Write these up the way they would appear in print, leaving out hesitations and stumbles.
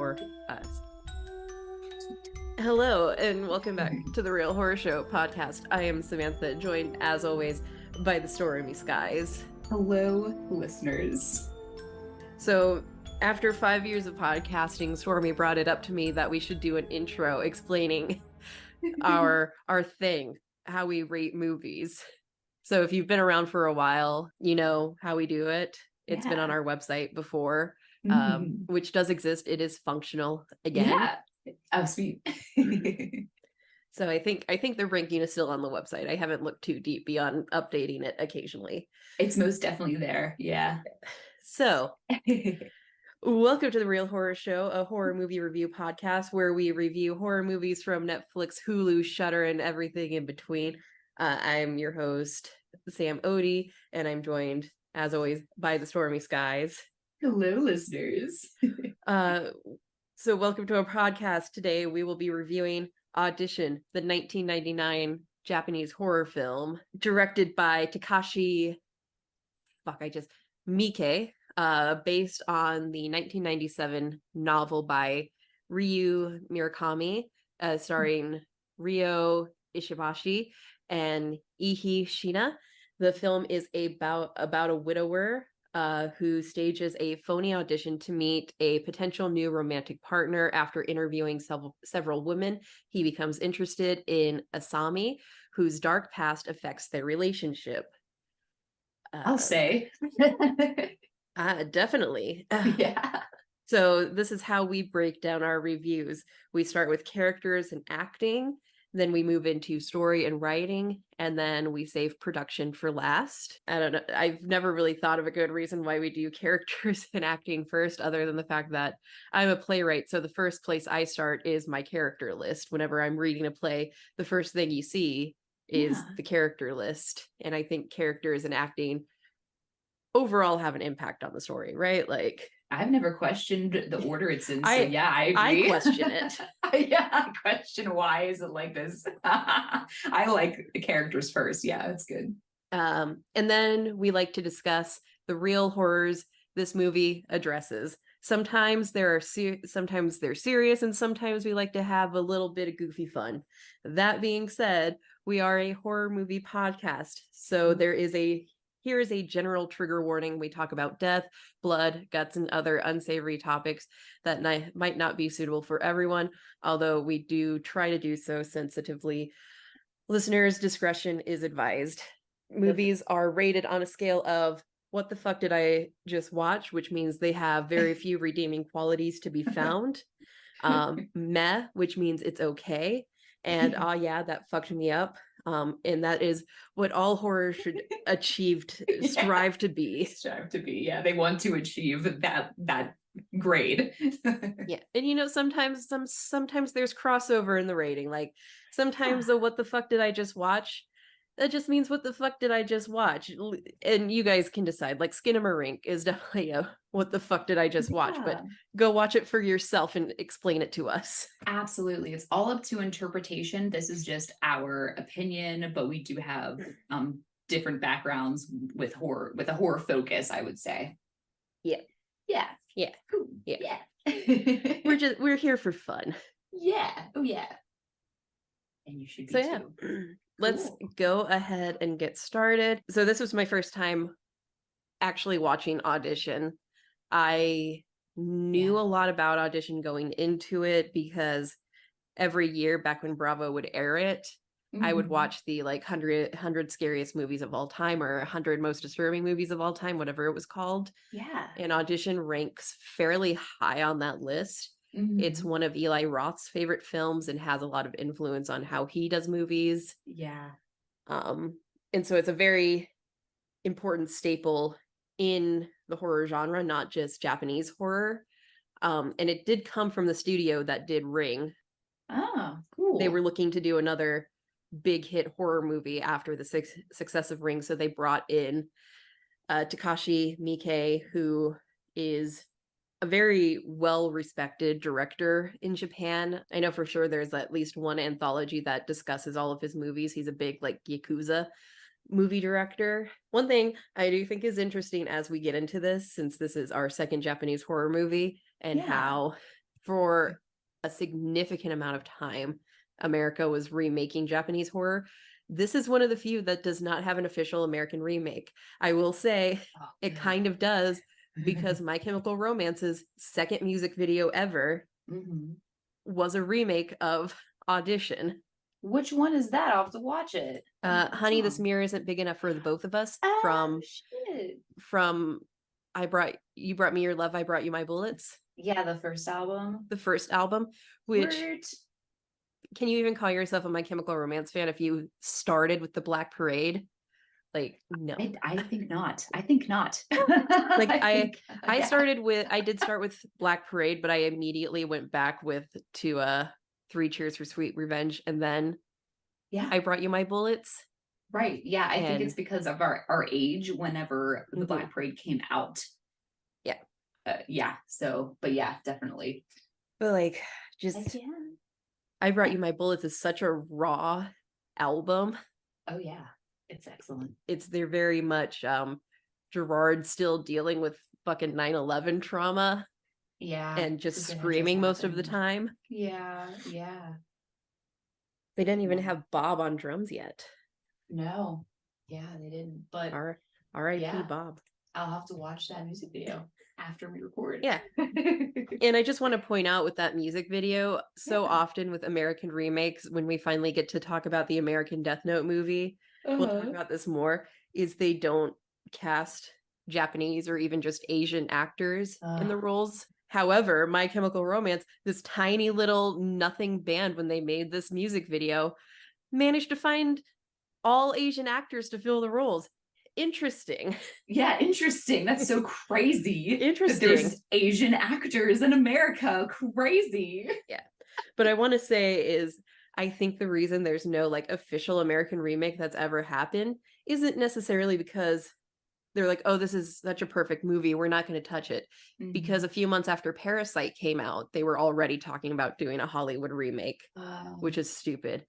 for us. Hello, and welcome back to the Real Horror Show podcast. I am Samantha, joined as always by the Stormy skies. Hello, listeners. So, after 5 years of podcasting, Stormy brought it up to me that we should do an intro explaining our thing, how we rate movies. So if you've been around for a while, you know how we do it. It's been on our website before, which does exist. It is functional again. Yeah. Oh, sweet. So I think the ranking is still on the website. I haven't looked too deep beyond updating it occasionally. It's most definitely there. Yeah. So welcome to the Real Horror Show, a horror movie review podcast where we review horror movies from Netflix, Hulu, Shudder, and everything in between. I'm your host, Sam Odie, and I'm joined, as always, by the Stormy skies. Hello, listeners. So welcome to our podcast. Today we will be reviewing Audition, the 1999 Japanese horror film, directed by Takashi Miike, based on the 1997 novel by Ryu Murakami, starring Ryo Ishibashi and Eihi Siina. The film is about a widower who stages a phony audition to meet a potential new romantic partner. After interviewing several women, he becomes interested in Asami, whose dark past affects their relationship. I'll say. Definitely. Yeah. So this is how we break down our reviews. We start with characters and acting, then we move into story and writing, and then we save production for last. I don't know. I've never really thought of a good reason why we do characters and acting first, other than the fact that I'm a playwright. So the first place I start is my character list. Whenever I'm reading a play, the first thing you see is the character list. And I think characters and acting overall have an impact on the story, right? Like, I've never questioned the order it's in, so I agree. I question it. Yeah, I question why is it like this. I like the characters first. Yeah, it's good. And then we like to discuss the real horrors this movie addresses. Sometimes sometimes they're serious, and sometimes we like to have a little bit of goofy fun. That being said, we are a horror movie podcast, so here is a general trigger warning. We talk about death, blood, guts, and other unsavory topics that might not be suitable for everyone, although we do try to do so sensitively. Listeners' discretion is advised. Movies are rated on a scale of what the fuck did I just watch, which means they have very few redeeming qualities to be found. Meh, which means it's okay. And yeah, that fucked me up. And that is what all horror should strive to be. Strive to be, yeah. They want to achieve that grade. Yeah, and sometimes there's crossover in the rating. Like sometimes the what the fuck did I just watch? That just means what the fuck did I just watch? And you guys can decide. Like Skinamarink is definitely a what the fuck did I just watch? But go watch it for yourself and explain it to us. Absolutely. It's all up to interpretation. This is just our opinion, but we do have different backgrounds with a horror focus, I would say. Yeah. Yeah. Yeah. Cool. Yeah. Yeah. we're here for fun. Yeah. Oh yeah. And you should be too. Yeah. Let's go ahead and get started. So this was my first time actually watching Audition. I knew a lot about Audition going into it because every year back when Bravo would air it, I would watch the 100 scariest movies of all time or 100 most disturbing movies of all time, whatever it was called. Yeah. And Audition ranks fairly high on that list. It's one of Eli Roth's favorite films and has a lot of influence on how he does movies. Yeah. And so it's a very important staple in the horror genre, not just Japanese horror. And it did come from the studio that did Ring. Oh, cool. They were looking to do another big hit horror movie after the success of Ring. So they brought in Takashi Miike, who is a very well-respected director in Japan. I know for sure there's at least one anthology that discusses all of his movies. He's a big Yakuza movie director. One thing I do think is interesting as we get into this, since this is our second Japanese horror movie, and how for a significant amount of time, America was remaking Japanese horror. This is one of the few that does not have an official American remake. I will say it kind of does, because My Chemical Romance's second music video ever was a remake of Audition. Which one is that? I'll have to watch it. Honey, This Mirror Isn't Big Enough for the Both of Us. From You Brought Me Your Love, I Brought You My Bullets. Yeah, the first album. The first album, which can you even call yourself a My Chemical Romance fan if you started with the Black Parade? Like, no. I think not. I think not. Like I did start with Black Parade, but I immediately went back to 3 Cheers for Sweet Revenge, and then I Brought You My Bullets. Right. Yeah, I think it's because of our age whenever the Black Parade came out. Yeah. So, but yeah, definitely. But like, just I Brought You My Bullets is such a raw album. Oh yeah, it's excellent. They're very much Gerard still dealing with fucking 9/11 trauma. Yeah. And just screaming most of the time. Yeah. They didn't even have Bob on drums yet. No. Yeah, they didn't. But R.I.P. Bob. I'll have to watch that music video after we record. Yeah. And I just want to point out with that music video, so often with American remakes, when we finally get to talk about the American Death Note movie, we'll talk about this more, is they don't cast Japanese or even just Asian actors in the roles. However, My Chemical Romance, this tiny little nothing band, when they made this music video, managed to find all Asian actors to fill the roles. Interesting. Yeah, interesting. That's so crazy. Interesting. There's Asian actors in America. Crazy. Yeah. But I want to say I think the reason there's no like official American remake that's ever happened isn't necessarily because they're like, oh, this is such a perfect movie, we're not going to touch it. Because a few months after Parasite came out, they were already talking about doing a Hollywood remake, which is stupid.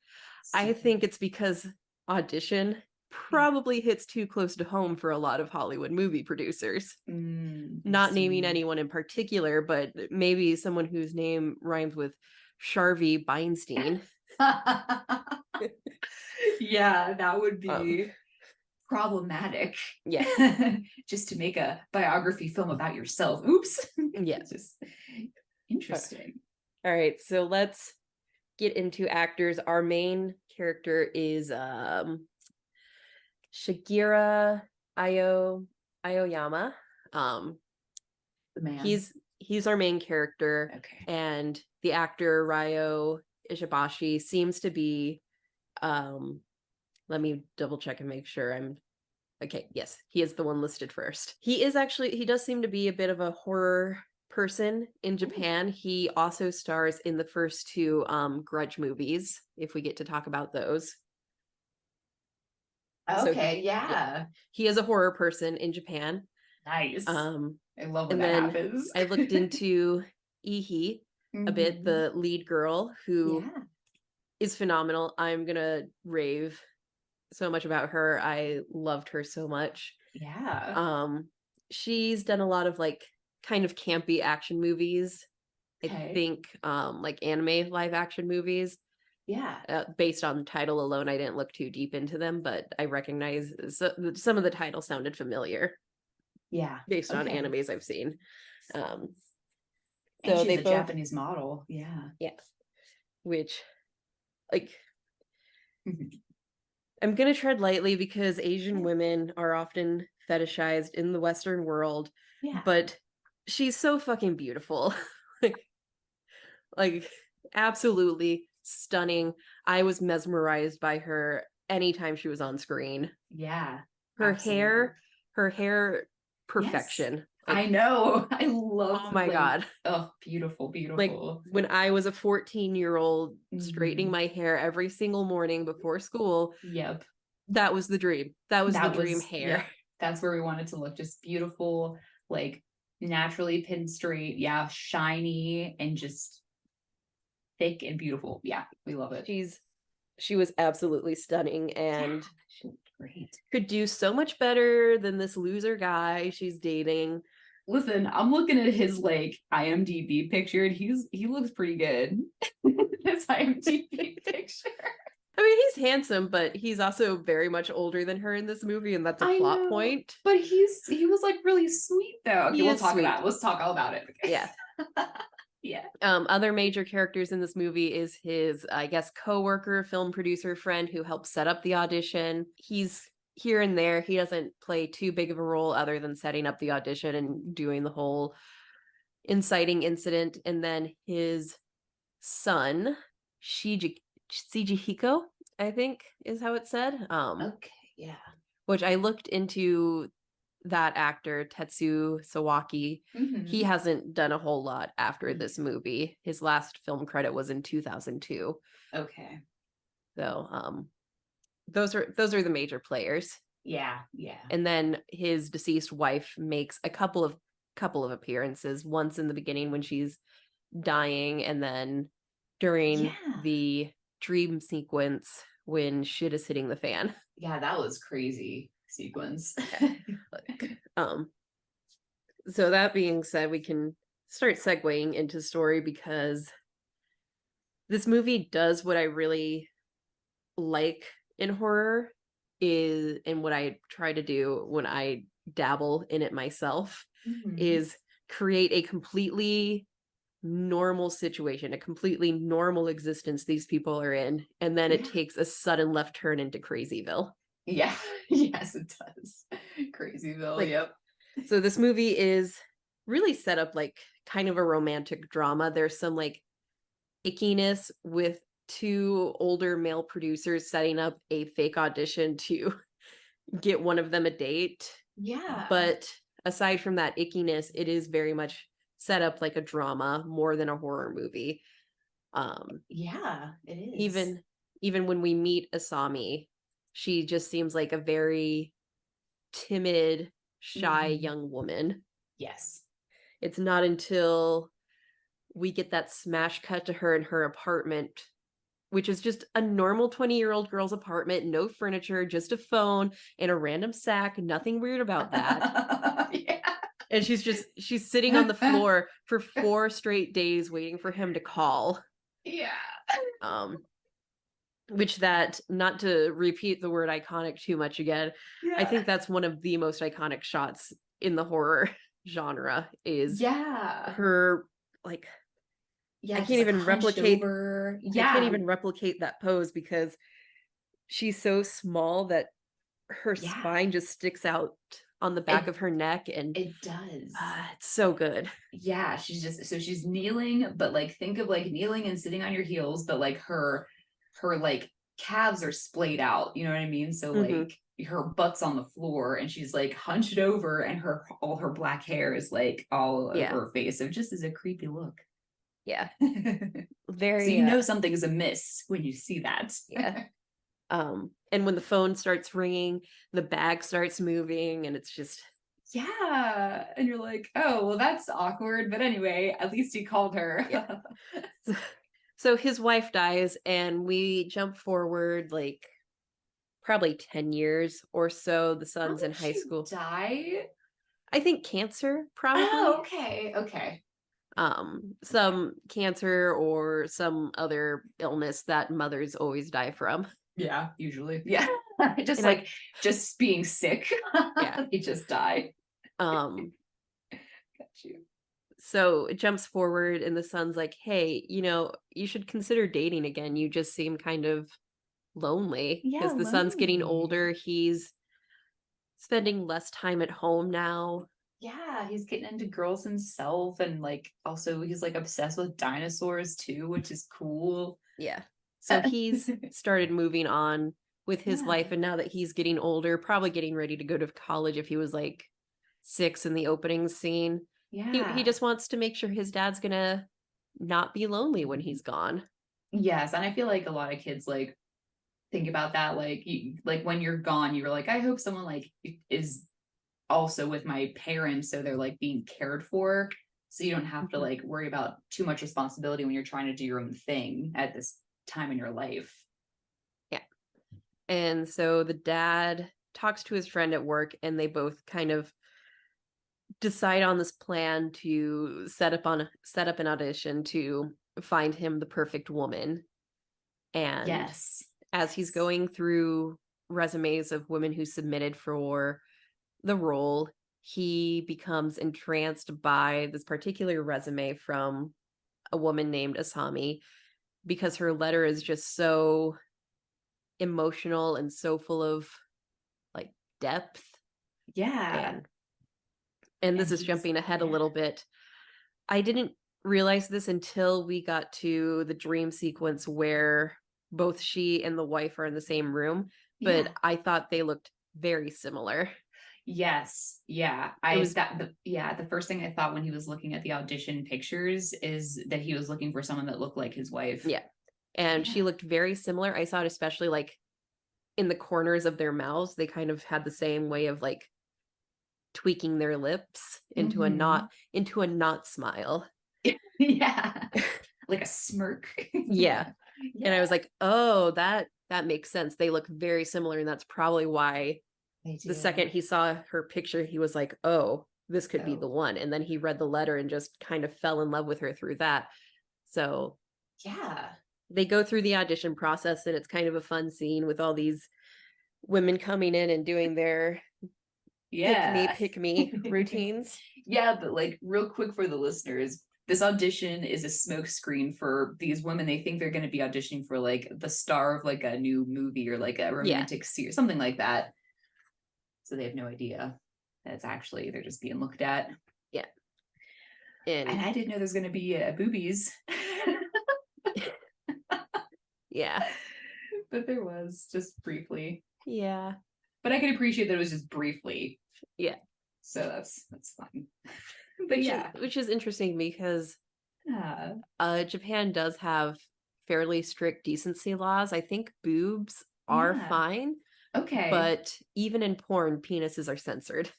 I think it's because Audition probably hits too close to home for a lot of Hollywood movie producers. Not naming anyone in particular, but maybe someone whose name rhymes with Sharvey Beinstein. Yeah, that would be problematic. Yeah. Just to make a biography film about yourself. Oops. Yeah. Just interesting. All right, so let's get into actors. Our main character is Shigeru Aoyama. The man. He's our main character. Okay. And the actor Ryo Ishibashi seems to be let me double check and make sure I'm okay. Yes, he is the one listed first. He does seem to be a bit of a horror person in Japan. He also stars in the first 2 Grudge movies, if we get to talk about those. Okay, yeah. He is a horror person in Japan. Nice. I love when that happens. I looked into Eihi a bit, the lead girl, who is phenomenal. I'm gonna rave so much about her. I loved her so much. Yeah. She's done a lot of like kind of campy action movies. I think like anime live action movies. Yeah. Based on the title alone, I didn't look too deep into them, but I recognize some of the titles sounded familiar. Yeah. Based on animes I've seen. So and she's a Japanese model. Yeah. Yeah. Which, like, I'm going to tread lightly because Asian women are often fetishized in the Western world. Yeah. But she's so fucking beautiful. like absolutely stunning. I was mesmerized by her anytime she was on screen. Yeah. Her hair, perfection. Yes. Like, I know. I love. Oh my God. Oh, beautiful. Like when I was a 14-year-old straightening my hair every single morning before school. Yep. That was the dream. That was the dream hair. Yeah, that's where we wanted to look. Just beautiful, like naturally pinned straight. Yeah. Shiny and just thick and beautiful. Yeah. We love it. She was absolutely stunning and great. Could do so much better than this loser guy she's dating. Listen, I'm looking at his like IMDb picture and he looks pretty good. His IMDb picture. I mean, he's handsome, but he's also very much older than her in this movie, and that's a I plot know, point. but he was like really sweet though. Okay, He is sweet. Let's talk all about it. Yeah. Yeah. Other major characters in this movie is his, I guess, co-worker, film producer friend who helped set up the audition. He's here and there. He doesn't play too big of a role other than setting up the audition and doing the whole inciting incident. And then his son, Shijihiko, I think is how it's said. Okay, yeah. Which I looked into that actor, Tetsu Sawaki. He hasn't done a whole lot after this movie. His last film credit was in 2002. Okay. So those are the major players. Yeah, yeah. And then his deceased wife makes a couple of appearances, once in the beginning when she's dying, and then during the dream sequence when shit is hitting the fan. Yeah, that was crazy sequence. So that being said, we can start segueing into story, because this movie does what I really like in horror is, and what I try to do when I dabble in it myself, is create a completely normal situation, a completely normal existence these people are in, and then it takes a sudden left turn into Crazyville. Yeah. Yes, it does. Crazyville. Like, yep. So this movie is really set up like kind of a romantic drama. There's some like ickiness with two older male producers setting up a fake audition to get one of them a date. Yeah. But aside from that ickiness, it is very much set up like a drama more than a horror movie. Yeah, it is. Even when we meet Asami, she just seems like a very timid, shy young woman. Yes. It's not until we get that smash cut to her in her apartment, which is just a normal 20-year-old girl's apartment, no furniture, just a phone and a random sack, nothing weird about that. Yeah. And she's sitting on the floor for 4 straight days waiting for him to call. Yeah. Which, that, not to repeat the word iconic too much again, I think that's one of the most iconic shots in the horror genre, is her, like, I can't even replicate I can't even replicate that pose, because she's so small that her spine just sticks out on the back of her neck, and it does. It's so good. Yeah, she's kneeling, but like think of like kneeling and sitting on your heels, but like her like calves are splayed out, you know what I mean? So like her butt's on the floor and she's like hunched over, and all her black hair is like all over her face. So it just is a creepy look. Yeah. Very. So you know something is amiss when you see that. Yeah. And when the phone starts ringing, the bag starts moving, and it's just, yeah, and you're like, oh well, that's awkward, but anyway, at least he called her. So his wife dies, and we jump forward like probably 10 years or so. The son's in high school. Die? I think cancer, probably. Oh, okay. Some cancer or some other illness that mothers always die from. Yeah, usually. Yeah. Just and like just being sick. Yeah. They just die. Got you. So it jumps forward, and the son's like, hey, you should consider dating again. You just seem kind of lonely, because the son's getting older. He's spending less time at home now. Yeah, he's getting into girls himself, and like also he's like obsessed with dinosaurs too, which is cool. Yeah. So he's started moving on with his life, and now that he's getting older, probably getting ready to go to college if he was like 6 in the opening scene. Yeah. He just wants to make sure his dad's gonna not be lonely when he's gone. Yes, and I feel like a lot of kids like think about that, like like when you're gone, you're like, I hope someone like is also with my parents, so they're like being cared for, so you don't have to like worry about too much responsibility when you're trying to do your own thing at this time in your life. Yeah. And so the dad talks to his friend at work, and they both kind of decide on this plan to set up an audition to find him the perfect woman. And Yes. as he's going through resumes of women who submitted for the role, he becomes entranced by this particular resume from a woman named Asami, because her letter is just so emotional and so full of like depth. Yeah. And this And is jumping ahead a yeah. little bit. I didn't realize this until we got to the dream sequence where both she and the wife are in the same room, but Yeah. I thought they looked very similar. Yes. Yeah. It was The first thing I thought when he was looking at the audition pictures is that he was looking for someone that looked like his wife. Yeah. And Yeah. she looked very similar. I saw it especially like in the corners of their mouths. They kind of had the same way of like tweaking their lips into Mhm. a not smile. Yeah. Like a smirk. Yeah. And I Yeah. was like, "Oh, that makes sense. They look very similar, and that's probably why They the do. second he saw her picture, he was like, "Oh, this could be the Oh. one." And then he read the letter and just kind of fell in love with her through that. So, Yeah. they go through the audition process, and it's kind of a fun scene with all these women coming in and doing their Yeah. pick me routines. Yeah, but like real quick for the listeners, this audition is a smokescreen for these women. They think they're going to be auditioning for like the star of like a new movie or like a Yeah. romantic series, something like that. So they have no idea that it's actually they're just being looked at. Yeah. And And I didn't know there's going to be boobies, yeah. but there was just briefly. Yeah. But I can appreciate that it was just briefly. Yeah. So that's fine. But yeah, Which is interesting because yeah, Japan does have fairly strict decency laws. I think boobs are yeah. fine, Okay. but even in porn, penises are censored.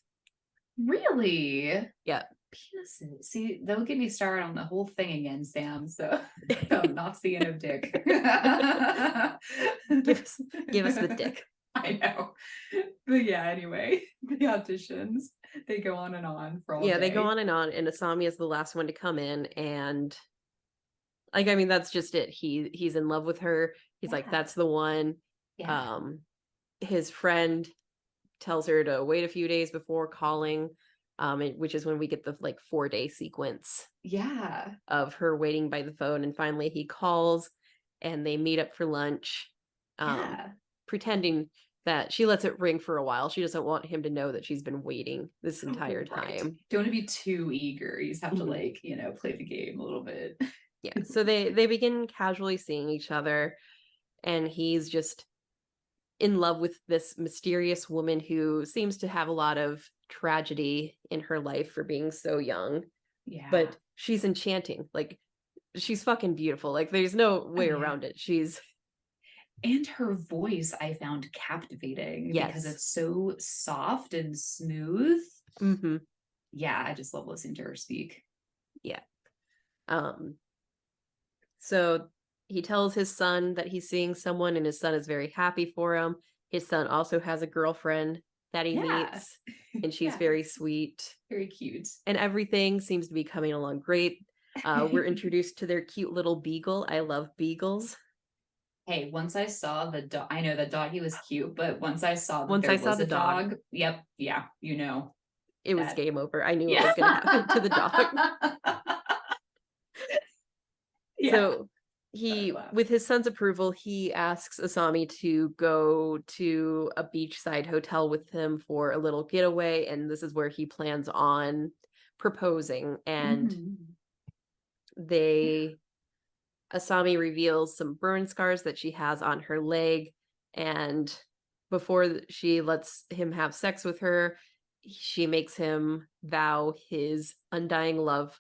Really? Yeah. Penises. See, that'll get me started on the whole thing again, Sam. So I'm not seeing a dick. give us the dick. I know. But yeah, anyway, the auditions, they go on for all Yeah, they go day. on, and Asami is the last one to come in, and like I mean that's just it. He's in love with her. He's like, Yeah. that's the one. Yeah. His friend tells her to wait a few days before calling, which is when we get the like 4-day sequence Yeah. of her waiting by the phone, and finally he calls and they meet up for lunch, Yeah. pretending that she lets it ring for a while. She doesn't want him to know that she's been waiting this entire Right. time. Don't want to be too eager. You just have to Mhm. like, play the game a little bit. Yeah, so they begin casually seeing each other, and he's just in love with this mysterious woman who seems to have a lot of tragedy in her life for being so young, Yeah. but she's enchanting. Like, she's fucking beautiful. Like, there's no Oh, way yeah. around it. She's And her voice I found captivating because yes. it's so soft and smooth. Mm-hmm. Yeah, I just love listening to her speak. Yeah. So he tells his son that he's seeing someone, and his son is very happy for him. His son also has a girlfriend that he Yeah. meets, and she's Yeah. very sweet. Very cute. And everything seems to be coming along great. We're introduced to their cute little beagle. I love beagles. Hey, once I saw the dog, I know the doggy was cute, but once I saw that Once there I saw was the a dog, dog, yep, yeah, it was that. game over. I knew what Yeah. was going to happen to the dog. Yeah. So with his son's approval, he asks Asami to go to a beachside hotel with him for a little getaway, and this is where he plans on proposing. And Mhm. Asami reveals some burn scars that she has on her leg, and before she lets him have sex with her, she makes him vow his undying love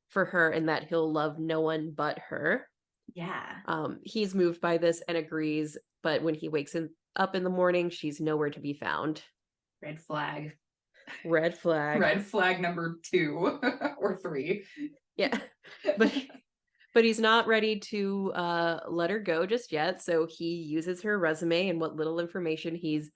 for her and that he'll love no one but her. Yeah. He's moved by this and agrees, but when he wakes up in the morning, she's nowhere to be found. Red flag. Red flag. Red flag number 2 or 3. Yeah. But he's not ready to let her go just yet, so he uses her resume and what little information he's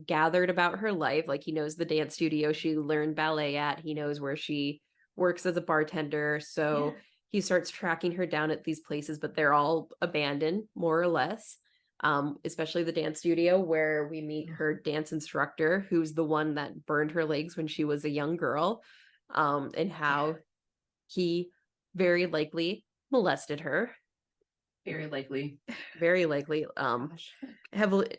gathered about her life. Like, he knows the dance studio she learned ballet at. He knows where she works as a bartender. So he starts tracking her down at these places, but they're all abandoned, more or less. Especially the dance studio, where we meet her dance instructor, who's the one that burned her legs when she was a young girl, and how he very likely molested her. Very likely. Very likely. Heavily.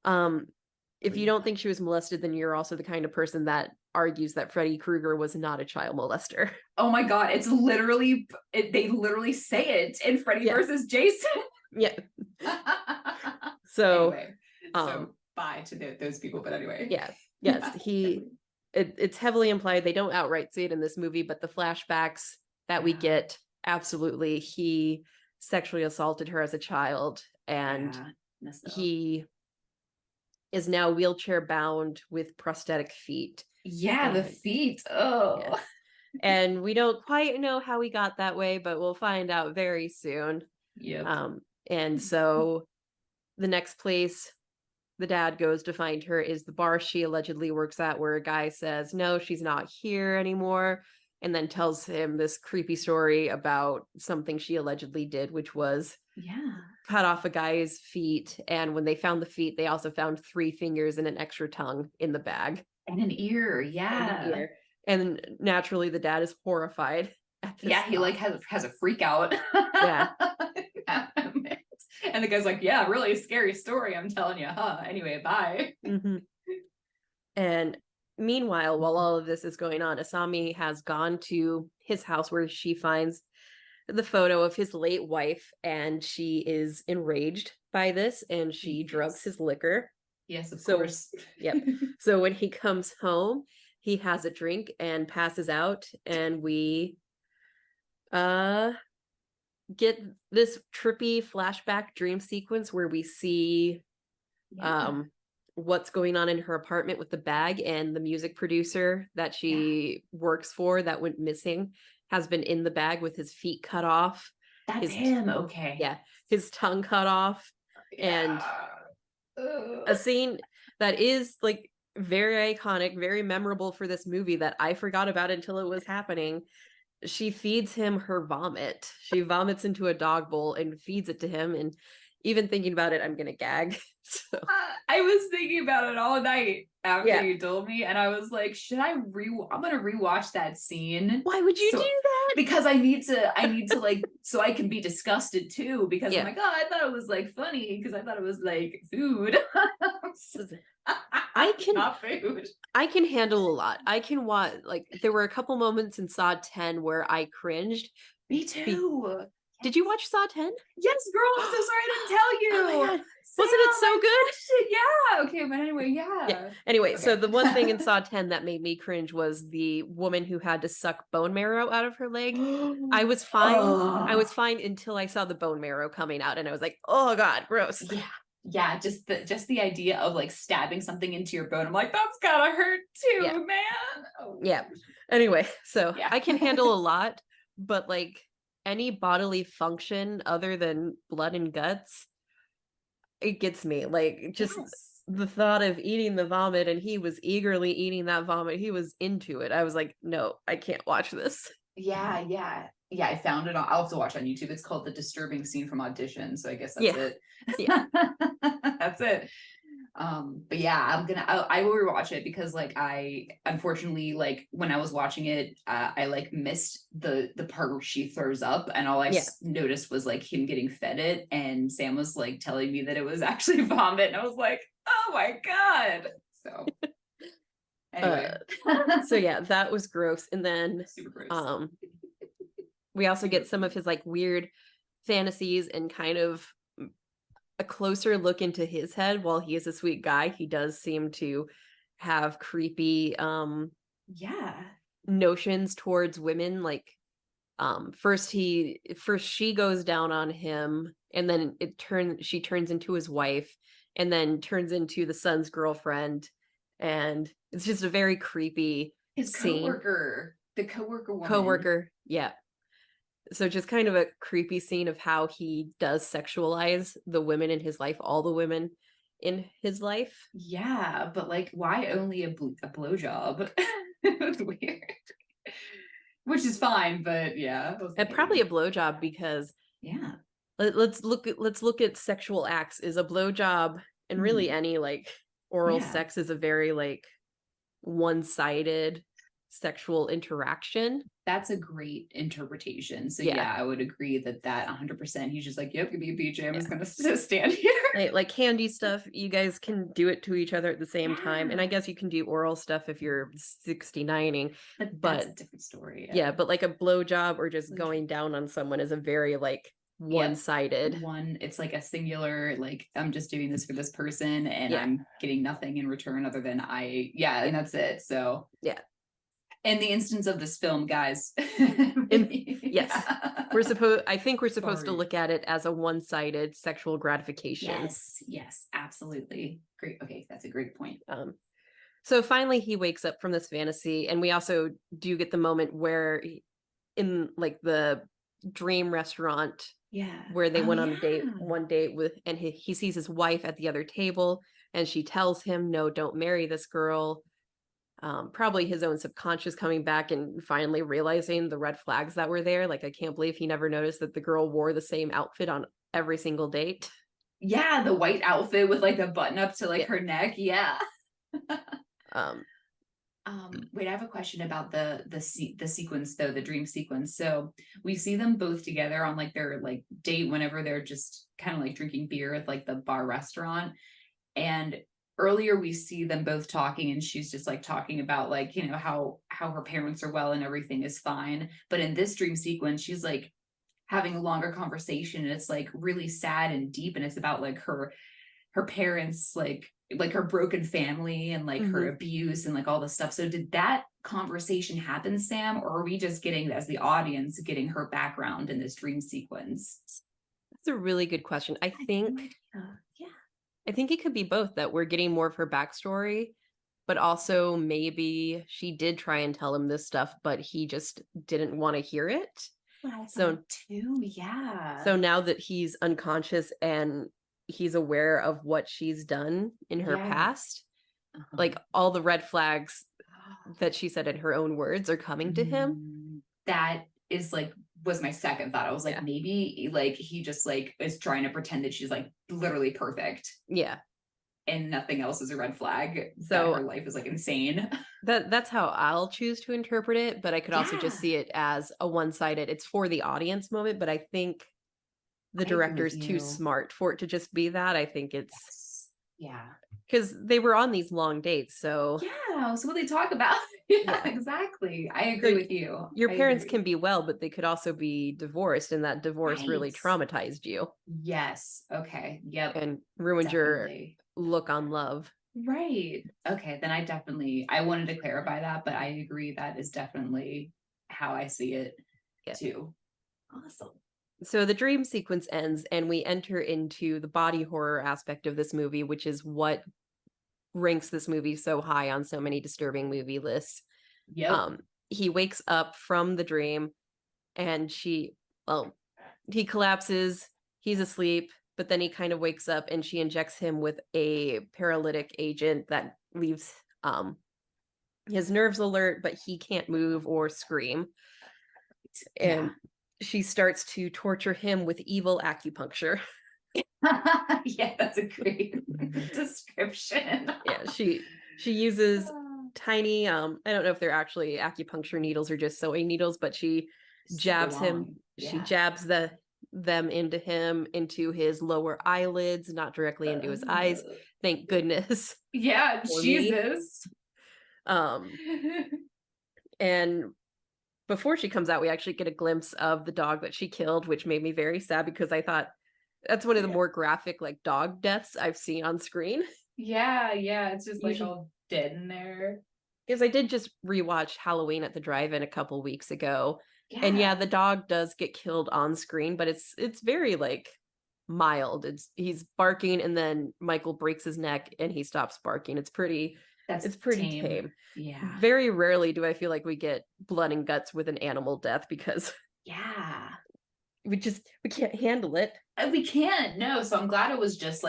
If you don't think she was molested, then you're also the kind of person that argues that Freddy Krueger was not a child molester. Oh my God, it's literally, they literally say it in Freddy versus Jason. Yeah. So, anyway, so bye to those people, but anyway. Yeah. Yes, it's heavily implied. They don't outright say it in this movie, but the flashbacks that we get, absolutely, he sexually assaulted her as a child, and he is now wheelchair bound with prosthetic feet. Yeah, the feet. Oh. Yes. And we don't quite know how he got that way, but we'll find out very soon. Yeah. And so the next place the dad goes to find her is the bar she allegedly works at, where a guy says, no, she's not here anymore, and then tells him this creepy story about something she allegedly did, which was cut off a guy's feet. And when they found the feet, they also found 3 fingers and an extra tongue in the bag. And an ear, yeah. And an ear. And naturally, the dad is horrified at this. Yeah, he like has a freak out. Yeah. And the guy's like, yeah, really scary story, I'm telling you, huh? Anyway, bye. Mm-hmm. And meanwhile, while all of this is going on, Asami has gone to his house, where she finds the photo of his late wife, and she is enraged by this, and she drugs his liquor. Yes, of course. Yep. So when he comes home, he has a drink and passes out, and we get this trippy flashback dream sequence where we see what's going on in her apartment with the bag, and the music producer that she works for that went missing has been in the bag with his feet cut off. That's him. Okay. Yeah. His tongue cut off. And a scene that is like very iconic, very memorable for this movie that I forgot about until it was happening. She feeds him her vomit. She vomits into a dog bowl and feeds it to him. And even thinking about it, I'm gonna gag. So. I was thinking about it all night after you told me, and I was like, should I I'm gonna rewatch that scene. Why would you do that? Because I need to like, so I can be disgusted too, because oh my God, I thought it was like funny, because I thought it was like food. Not food. I can handle a lot. I can watch, like, there were a couple moments in Saw 10 where I cringed. Me too. Did you watch Saw 10? Yes, girl. I'm so sorry I didn't tell you. Oh my God. Wasn't it so good? Yeah. Okay, but anyway, yeah. Anyway, so the one thing in Saw 10 that made me cringe was the woman who had to suck bone marrow out of her leg. I was fine. I was fine until I saw the bone marrow coming out, and I was like, oh God, gross. Yeah, just the idea of like stabbing something into your bone. I'm like, that's gotta hurt too, man. Oh. Yeah. Anyway, so I can handle a lot, but like any bodily function other than blood and guts, it gets me. Like, just the thought of eating the vomit, and he was eagerly eating that vomit. He was into it. I was like, no, I can't watch this. Yeah, I found it. I'll have to watch on YouTube. It's called The Disturbing Scene from Audition. So I guess that's it. Yeah. That's it. But yeah, I will rewatch it, because like I unfortunately, like when I was watching it, I like missed the part where she throws up, and all I noticed was like him getting fed it, and Sam was like telling me that it was actually vomit, and I was like, oh my God. So anyway. So yeah, that was gross. And then super gross. We also get some of his like weird fantasies and kind of a closer look into his head. While he is a sweet guy, he does seem to have creepy notions towards women. Like first she goes down on him, and then she turns into his wife, and then turns into the son's girlfriend, and it's just a very creepy scene. The coworker woman. So just kind of a creepy scene of how he does sexualize the women in his life, all the women in his life. Yeah, but like, why only a blowjob? It's weird. Which is fine, but yeah. I was And like, probably a blowjob because yeah. let's look at sexual acts. Is a blowjob, and really Mhm. any like oral Yeah. sex is a very like one-sided sexual interaction. That's a great interpretation. So Yeah. yeah, I would agree that 100%. He's just like, yep, give me a PJ. I'm Yeah. just gonna stand here. Like handy stuff, you guys can do it to each other at the same time. And I Yeah, guess you can do oral stuff if you're 69ing. but that's a But different story. yeah, but like a blowjob or just Like, going down on someone is a very like yep, one-sided. it's like a singular, like I'm just doing this for this person and Yeah. I'm getting nothing in return other than Yeah. and that's it. So Yeah. in the instance of this film, guys. Yes. I think we're supposed to Sorry. look at it as a one-sided sexual gratification. Yes, absolutely. Great. Okay, that's a great point. So finally he wakes up from this fantasy, and we also do get the moment where in like the dream restaurant Yeah. where they Oh, went on a yeah. one date with, and he sees his wife at the other table, and she tells him, no, don't marry this girl. Probably his own subconscious coming back and finally realizing the red flags that were there. Like, I can't believe he never noticed that the girl wore the same outfit on every single date. Yeah, the white outfit with like the button up to like Yeah. her neck. Yeah. Um, Wait, I have a question about the sequence though, the dream sequence. So we see them both together on like their like date whenever they're just kind of like drinking beer at like the bar restaurant. And earlier we see them both talking and she's just like talking about like, you know, how her parents are well and everything is fine. But in this dream sequence, she's like having a longer conversation and it's like really sad and deep and it's about like her parents like her broken family and like her abuse and like all this stuff. So did that conversation happen, Sam, or are we just getting, as the audience, getting her background in this dream sequence? that's a really good question. I think Yeah. I think it could be both, that we're getting more of her backstory, but also maybe she did try and tell him this stuff, but he just didn't want to hear it. So too, yeah. So now that he's unconscious and he's aware of what she's done in her past, like all the red flags that she said in her own words are coming to him. That is like was my second thought. I was like, Yeah. maybe like he just like is trying to pretend that she's like literally perfect Yeah. and nothing else is a red flag. So that her life is like insane. that's how I'll choose to interpret it, but I could also just see it as a one-sided, it's for the audience moment, but I think the director's too smart for it to just be that. I think it's because they were on these long dates. So so what they talk about. Exactly. I agree with you. Your parents can be well, but they could also be divorced, and that divorce really Right. traumatized you. Yes. Okay. Yep. And ruined Definitely. your look on love. Right. Okay. Then I wanted to clarify that, but I agree that is definitely how I see it too. Awesome. So the dream sequence ends and we enter into the body horror aspect of this movie, which is what ranks this movie so high on so many disturbing movie lists. Yep. He wakes up from the dream and he collapses, he's asleep, but then he kind of wakes up and she injects him with a paralytic agent that leaves his nerves alert, but he can't move or scream. And she starts to torture him with evil acupuncture. Yeah, that's a great description. Yeah, she uses tiny I don't know if they're actually acupuncture needles or just sewing needles, but she jabs him. She jabs them into him, into his lower eyelids, not directly into his eyes. Thank goodness. Yeah, Jesus. And before she comes out, we actually get a glimpse of the dog that she killed, which made me very sad because I thought that's one of the more graphic like dog deaths I've seen on screen. Yeah, it's just like all dead in there. Because I did just rewatch Halloween at the Drive-In a couple weeks ago. And the dog does get killed on screen, but it's very like mild. He's barking and then Michael breaks his neck and he stops barking. It's pretty tame. Yeah. Very rarely do I feel like we get blood and guts with an animal death because we can't handle it. We can't, no. So I'm glad it was just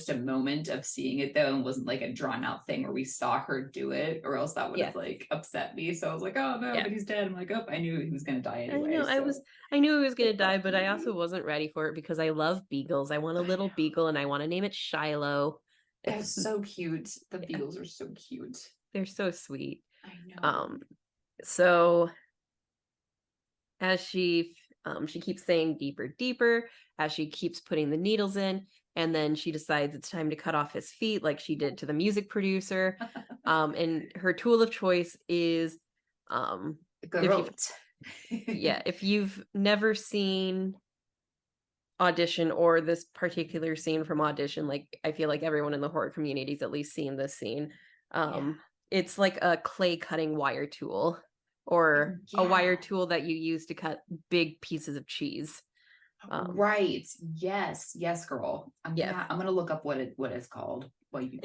a moment of seeing it though, and wasn't like a drawn out thing where we saw her do it, or else that would Yeah. have like upset me. So I was like, oh no, Yeah. but he's dead. I'm like, oh, I knew he was gonna die I anyway. know. So I knew he was gonna it die, left but I me. also wasn't ready for it because I love beagles. I want a I little know. beagle and I want to name it Shiloh. That's so cute. The Yeah, beagles are so cute. they're so sweet. I know. Um, so as she keeps saying deeper, deeper, as she keeps putting the needles in, and then she decides it's time to cut off his feet, like she did to the music producer. And her tool of choice is if you've Garot. if you've never seen Audition or this particular scene from Audition, like I feel like everyone in the horror community's at least seen this scene. Yeah. It's like a clay cutting wire tool or a wire Yeah. tool that you use to cut big pieces of cheese. Right. Yes. Yes, girl. Yeah. I'm gonna look up what it's called. What you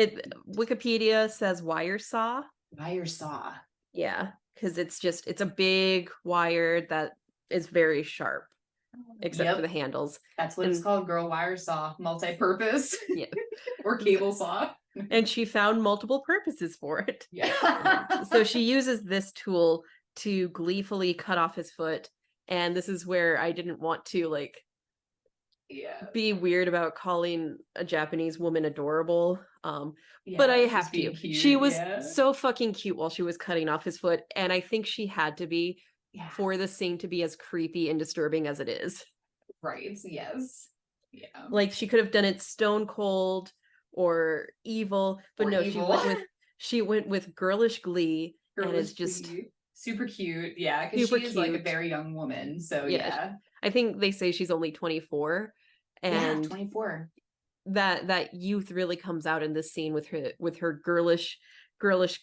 Wikipedia says wire saw. wire saw. Yeah, because it's a big wire that is very sharp, except for the Yep. handles. That's what it's called, girl. Wire saw, multi-purpose. Yeah. Or cable saw. And she found multiple purposes for it. Yeah. So she uses this tool to gleefully cut off his foot. And this is where I didn't want to like Yeah. be weird about calling a Japanese woman adorable. Yeah, But I she's have being to. cute, She was yeah. so fucking cute while she was cutting off his foot. And I think she had to be Yeah. for the scene to be as creepy and disturbing as it is. Right. Yes. Yeah. Like she could have done it stone cold or evil, but Or no, evil. she went with girlish glee and is just super cute. Yeah, because super she is like a cute. very young woman. So Yeah. yeah. I think they say she's only 24. Yeah, And 24. that youth really comes out in this scene with her girlish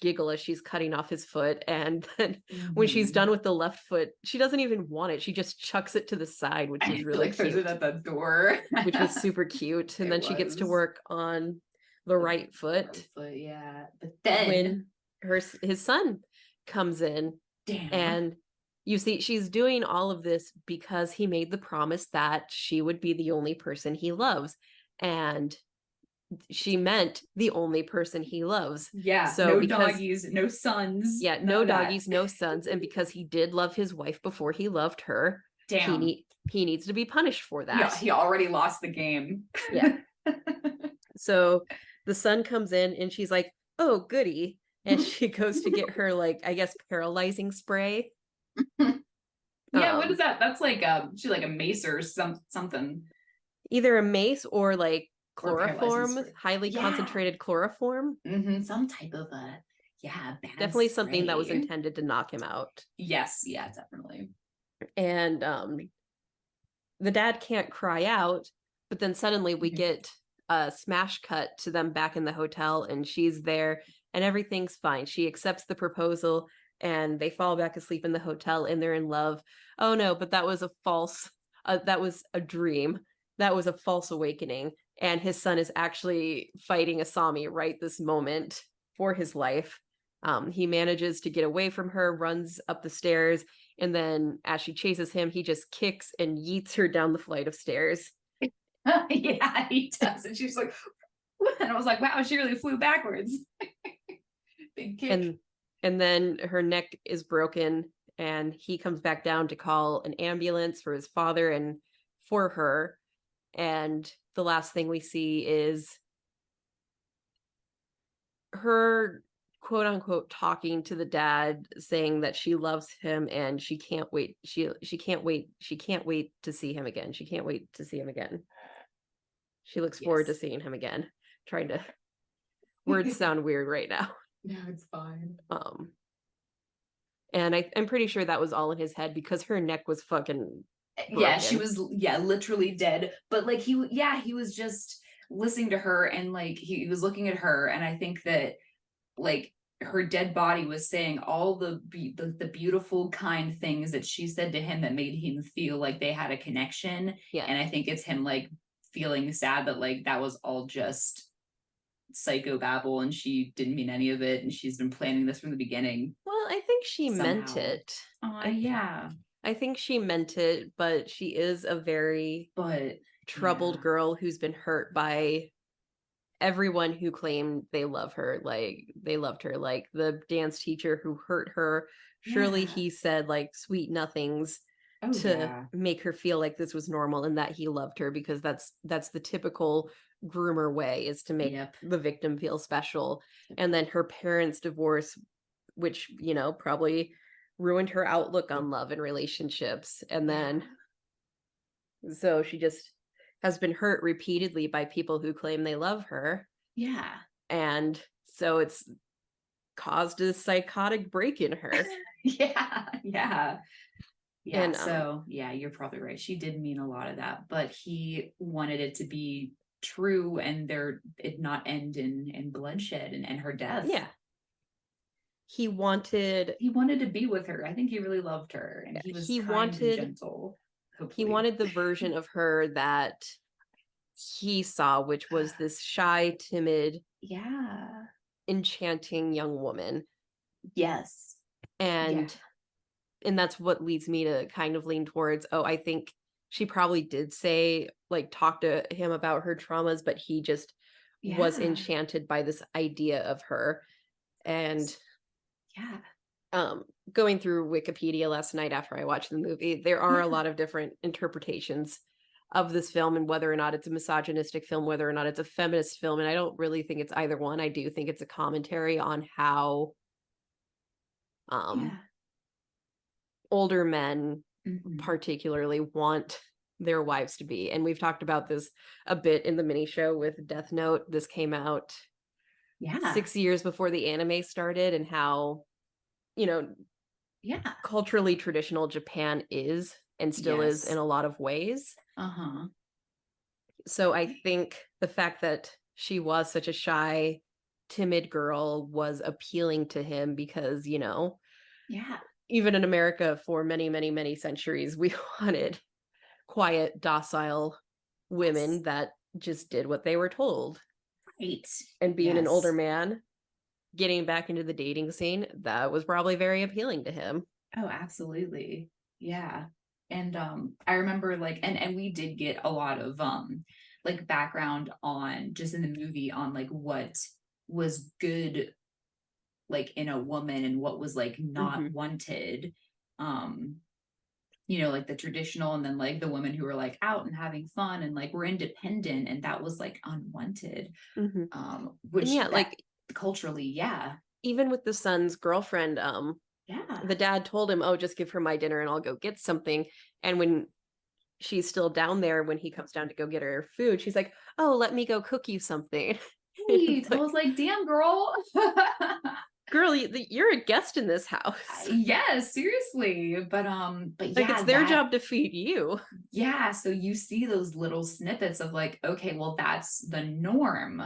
giggle as she's cutting off his foot. And then when she's done with the left foot, she doesn't even want it. She just chucks it to the side, which is really like throws it cute. at the door. Which was super cute. And then she gets to was. work on the right foot. Right foot, yeah. But then when his son comes in, damn. and you see she's doing all of this because he made the promise that she would be the only person he loves, and she meant the only person he loves. Yeah, so no because doggies, no sons. yeah, no doggies, no sons. And because he did love his wife before he loved her, damn, he needs to be punished for that. Yeah, he already lost the game. Yeah. So the son comes in and she's like, oh goody, and she goes to get her, like, I guess paralyzing spray. Yeah, what is that? That's like she's like a mace or something. Either a mace or like chloroform, highly concentrated chloroform. Some type of a definitely spray. Something that was intended to knock him out. Yes, yeah, definitely. And the dad can't cry out, but then suddenly we get a smash cut to them back in the hotel, and she's there and everything's fine. She accepts the proposal and they fall back asleep in the hotel and they're in love. Oh no, but that was a false that was a dream. That was a false awakening, and his son is actually fighting Asami right this moment for his life. He manages to get away from her, runs up the stairs, and then as she chases him, he just kicks and yeets her down the flight of stairs. Yeah, he does. And she's like, and I was like, wow, she really flew backwards. Big kick. And then her neck is broken, and he comes back down to call an ambulance for his father and for her. And the last thing we see is her, quote unquote, talking to the dad, saying that she loves him and she can't wait. She can't wait to see him again. She can't wait to see him again. She looks forward to seeing him again. Trying to words sound weird right now. No, it's fine. And I'm pretty sure that was all in his head because her neck was fucking broken. Yeah, she was literally dead. But like he was just listening to her, and like he was looking at her, and I think that like her dead body was saying all the beautiful, kind things that she said to him that made him feel like they had a connection. Yeah. And I think it's him like feeling sad that like that was all just psychobabble and she didn't mean any of it, and she's been planning this from the beginning. Well, I think she meant it. Yeah. I think she meant it, but she is a very But troubled yeah. girl who's been hurt by everyone who claimed they love her, like they loved her, like the dance teacher who hurt her. Surely Yeah. he said like sweet nothings Oh to yeah. make her feel like this was normal and that he loved her, because that's the typical groomer way, is to make Yep. the victim feel special. And then her parents' divorce, which, you know, probably ruined her outlook on love and relationships. And Yeah. then so she just has been hurt repeatedly by people who claim they love her. Yeah. And so it's caused a psychotic break in her. Yeah. Yeah. Yeah, And so yeah, you're probably right. She did mean a lot of that, but he wanted it to be true and it not end in bloodshed and her death. yeah, he wanted He wanted to be with her. I think he really loved her and he was he kind and wanted gentle, he hopefully. wanted the version of her that he saw, which was this shy, timid, Yeah. enchanting young woman. Yes. Yeah. And that's what leads me to kind of lean towards, oh, I think she probably did say, like, talk to him about her traumas, but he just was Yeah. enchanted by this idea of her. And Yeah. going through Wikipedia last night after I watched the movie, there are a Yeah. lot of different interpretations of this film, and whether or not it's a misogynistic film, whether or not it's a feminist film. And I don't really think it's either one. I do think it's a commentary on how Yeah. older men Mhm. particularly want their wives to be. And we've talked about this a bit in the mini show with Death Note. This came out Yeah. 6 years before the anime started, and how, you know, Yeah. culturally traditional Japan is and still is in Yes. a lot of ways. Uh-huh. So I think the fact that she was such a shy, timid girl was appealing to him because, you know, Yeah. even in America for many, many, many centuries, we wanted quiet, docile Yes. women that just did what they were told. Right. And being an older Yes. man, getting back into the dating scene, that was probably very appealing to him. Oh, absolutely. Yeah. And I remember like and we did get a lot of like background on just in the movie on like what was good like in a woman and what was like not Mm-hmm. wanted. Um you know, like the traditional and then like the women who were like out and having fun and like were independent and that was like unwanted. Mm-hmm. And Which yeah, that like culturally, yeah. even with the son's girlfriend, Yeah. the dad told him, "Oh, just give her my dinner and I'll go get something." And when she's still down there, when he comes down to go get her food, she's like, "Oh, let me go cook you something." Right. It's I was like, like, damn girl. girl, you're a guest in this house. Yes, seriously. But Like, it's yeah, their that job to feed you. yeah, so you see those little snippets of like, okay, well, that's the norm.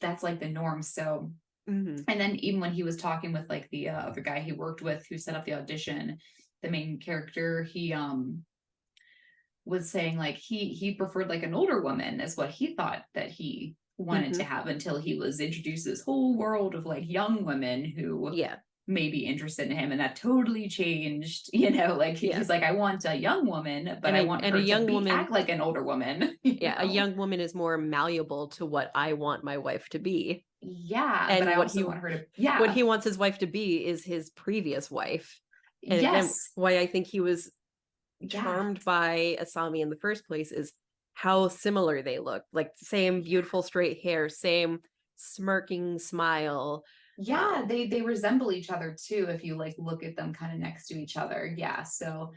That's like the norm. So Mm-hmm. and then even when he was talking with like the other guy he worked with who set up the audition, the main character, he was saying like he preferred like an older woman is what he thought that he wanted Mm-hmm. to have until he was introduced to this whole world of like young women who Yeah. may be interested in him and that totally changed, you know, like Yeah. he's like I want a young woman but I want And a her to young be woman, act like an older woman. You yeah, a know, young woman is more malleable to what I want my wife to be. yeah, but And I also want her to what yeah. he wants his wife to be is his previous wife. And again, Yes. why I think he was Yeah. charmed by Asami in the first place is how similar they look. Like, same beautiful straight hair, same smirking smile. Yeah, they resemble each other too if you like look at them kind of next to each other. Yeah, so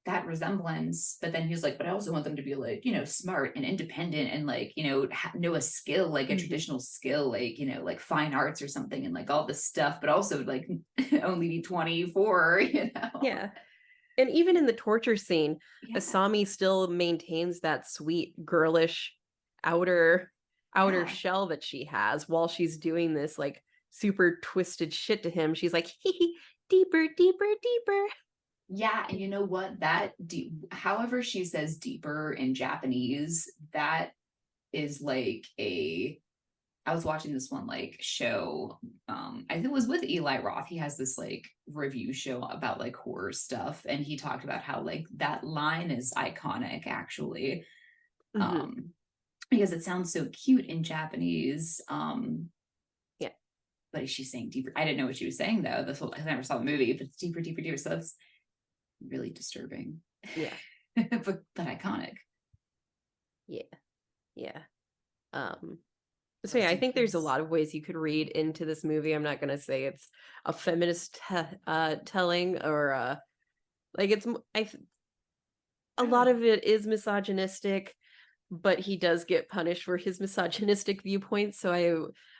that resemblance, but then he was like, but I also want them to be like, you know, smart and independent and like, you know, know a skill, like a Mhm. traditional skill, like, you know, like fine arts or something and like all this stuff, but also like only be 24, you know? Yeah. And even in the torture scene, Yeah. Asami still maintains that sweet, girlish outer Yeah. shell that she has while she's doing this like super twisted shit to him. She's like, deeper, deeper, deeper. Yeah. And you know what? That deep, however she says deeper in Japanese, that is like a I was watching this one like show. I think it was with Eli Roth. He has this like review show about like horror stuff, and he talked about how like that line is iconic actually, Mhm. because it sounds so cute in Japanese. Yeah. But she's saying deeper. I didn't know what she was saying though. This whole, I never saw the movie, but it's deeper, deeper, deeper. So that's really disturbing. Yeah. but iconic. Yeah. Yeah. Um so Rest yeah, I in think there's a peace. lot of ways you could read into this movie. I'm not gonna say it's a feminist telling or like it's a lot Oh, of it is misogynistic, but he does get punished for his misogynistic viewpoints. So I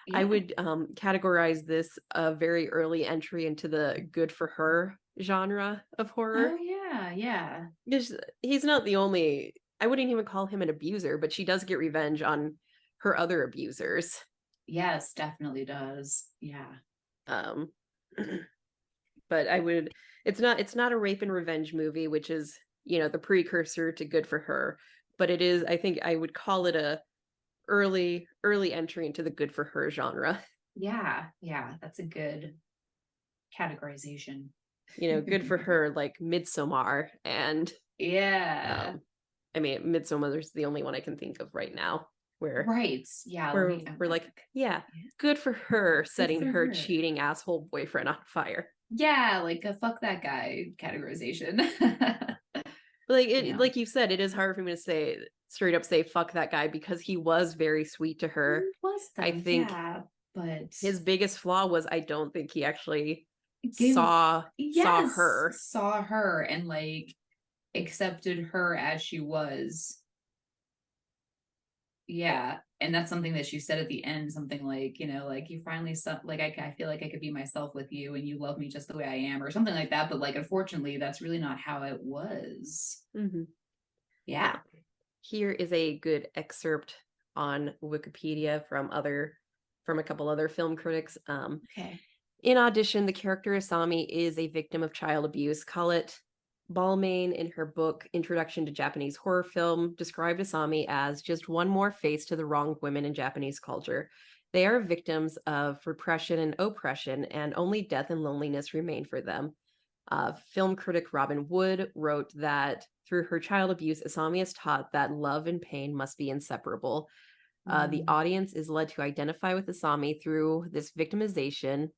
yeah. would categorize this a very early entry into the good for her genre of Oh horror. yeah, yeah. Because he's not the only, I wouldn't even call him an abuser, but she does get revenge on her other abusers. Yes, definitely does. Yeah. Um but I would, it's not a rape and revenge movie, which is, the precursor to Good for Her, but it is, I think I would call it a early entry into the Good for Her genre. Yeah, yeah. That's a good categorization. Good for Her, like Midsommar, and Yeah. um I mean Midsommar is the only one I can think of right now where Right. Yeah. Let where me. we're like, yeah, Yeah, good for her good setting for her her. cheating asshole boyfriend on fire. Yeah, like a fuck that guy categorization. Like you it, know, like you said, it is hard for me to say straight up say fuck that guy because he was very sweet to her. who was I though? think Yeah, but his biggest flaw was I don't think he actually gave a saw yes, her. saw her and like accepted her as she was. Yeah, and that's something that she said at the end, something like, like you finally like I feel like I could be myself with you and you love me just the way I am or something like that, but like unfortunately that's really not how it was. Mm-hmm. Yeah. Here is a good excerpt on Wikipedia from a couple other film critics. Okay. In Audition, the character Asami is a victim of child abuse. Colette Balmain, in her book Introduction to Japanese Horror Film, described Asami as just one more face to the wronged women in Japanese culture. They are victims of repression and oppression, and only death and loneliness remain for them. Film critic Robin Wood wrote that through her child abuse, Asami is taught that love and pain must be inseparable. The Mm. audience is led to identify with Asami through this victimization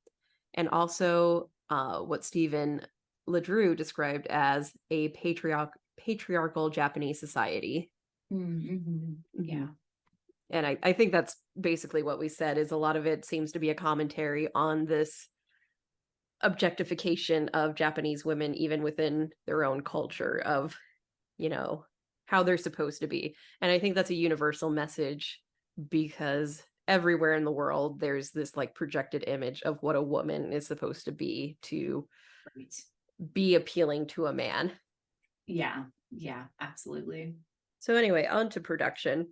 and also what Stephen LeDrew described as a patriarchal Japanese society. Mm-hmm. Mm-hmm. Yeah. And I think that's basically what we said is a lot of it seems to be a commentary on this objectification of Japanese women, even within their own culture of, how they're supposed to be. And I think that's a universal message because everywhere in the world, there's this like projected image of what a woman is supposed to be to Right. be appealing to a man. Yeah. Yeah, absolutely. So anyway, on to production.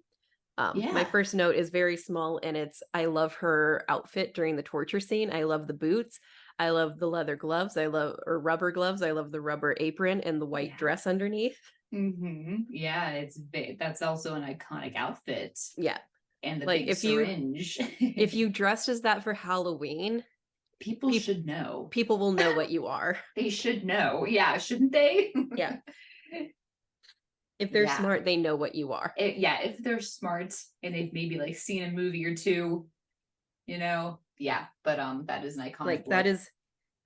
My Yeah. first note is very small and it's I love her outfit during the torture scene. I love the boots. I love the leather gloves. I love or rubber gloves. I love the rubber apron and the white Yeah. dress underneath. Yeah, it's big. That's also an iconic outfit. Yeah. And the Like big syringe. if you dressed as that for Halloween, People pe- should know. people will know what you are. They should know. Yeah, shouldn't they? Yeah. If they're Yeah. smart, they know what you are. Yeah, if they're smart and they've maybe like seen a movie or two, yeah, but that is an iconic Like look.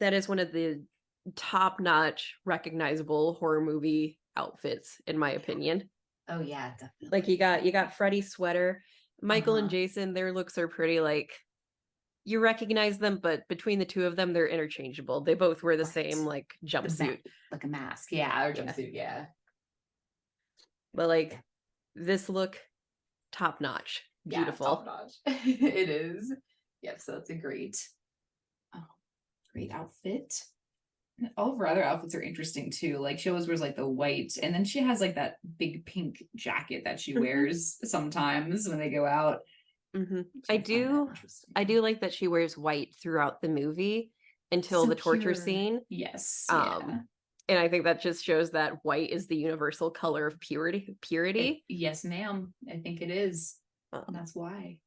that is one of the top-notch recognizable horror movie outfits in my opinion. Oh yeah, definitely. Like you got Freddy's sweater. Michael and Uh-huh. Jason, their looks are pretty like you recognize them, but between the two of them, they're interchangeable. They both wear the Right. same like The jumpsuit. like a mask, yeah, or Yeah. jumpsuit, yeah. But like this look, top notch. Yeah, top Beautiful. notch. It is. Yep, so that's a oh, great outfit. And all of her other outfits are interesting too. Like she always wears like the white, and then she has like that big pink jacket that she Mhm. wears sometimes when they go out. Mm-hmm. So I find that interesting. I do like that she wears white throughout the movie until So the torture pure. scene. Yes, yeah. And I think that just shows that white is the universal color of purity. Yes, ma'am. I think it is. And Um, that's why.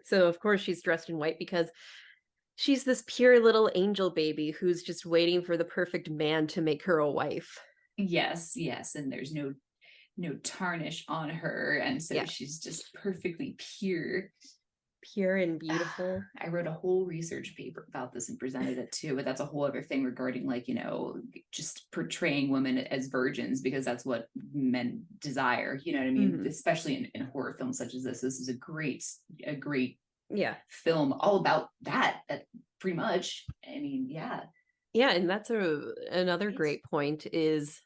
So of course she's dressed in white because she's this pure little angel baby who's just waiting for the perfect man to make her a wife. Yes, yes, and there's no tarnish on her, and so Yeah, she's just perfectly pure. pure and beautiful. I wrote a whole research paper about this and presented it too, but that's a whole other thing regarding like, just portraying women as virgins because that's what men desire. You know what I mean? Mhm. Especially in horror films such as this. This is a great Yeah. film all about that pretty much. I mean, yeah. Yeah, and that's another Right? great point is